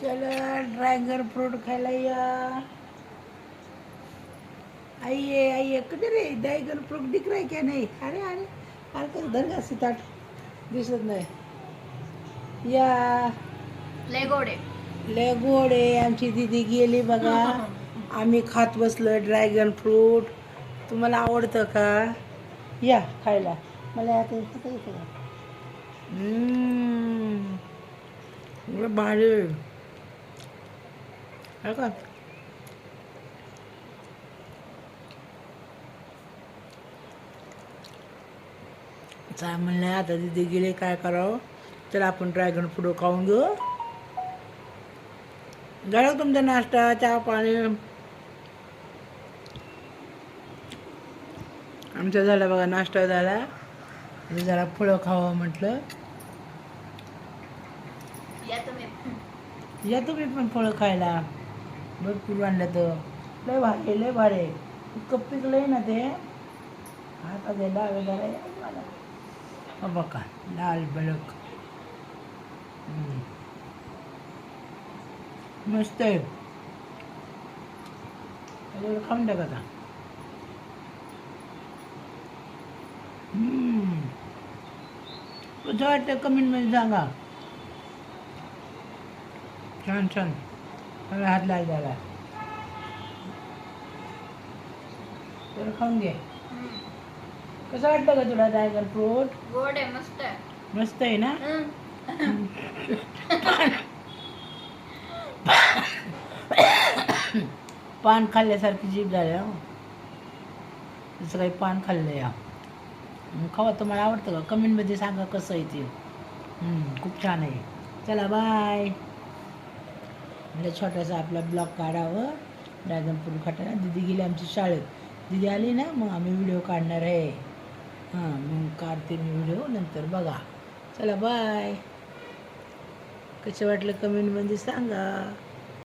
चला dragon fruit खायला या. आइए आइए, किधर रे ड्रॅगन फ्रूट दिख रहा है क्या? नाही. अरे अरे अरे कसं धर का सिताट दिसत नाही. या लय गोड आहे. लय गोड आहे. आमची दिदी गेली बघा. आम्ही खात बसलो ड्रॅगन फ्रूट. तुम्हाला आवडतं का? या खायला. मला आता येतं का? भारी आहे. है का? काय म्हणलं आता तिथे गेले काय करावं. तर आपण ड्रॅगन फ्रूट खाऊन घेऊ. झालं तुमचा नाश्ता चहा पाणी? आमचा झाला बघा, नाश्ता झाला. आणि जरा फळं खावं म्हटलं. या तुम्ही पण फळं खायला. भरपूर आणलं तर लय भारी लय भारी. इतकं पिकलंय ना ते. आता ते डाळ जरा मला बघा लाल बलक. मस्त आहे. खाऊन टाका आता. कसं वाटतं कमेंटमध्ये सांगा. छान छान. मला हात लाल झाला तर खाऊन घे. कसं वाटतं का तुला ड्रॅगन फ्रूट? गोड आहे, मस्त आहे. मस्त आहे ना? पान खाल्ल्यासारखी जीभ झाली हो. जसं काही पान खाल्लं या. खावा. तुम्हाला आवडतं का? कमेंटमध्ये सांगा कसं आहे ते. खूप छान आहे. चला बाय. म्हणजे छोटासा आपला ब्लॉग काढावं ड्रॅगन फ्रूट खाताना. दिदी गेली आमची शाळेत. दिदी आली ना मग आम्ही व्हिडिओ काढणार आहे. मग काढते मी व्हिडिओ, नंतर बघा. चला बाय. कसं वाटलं कमेंटमध्ये सांगा.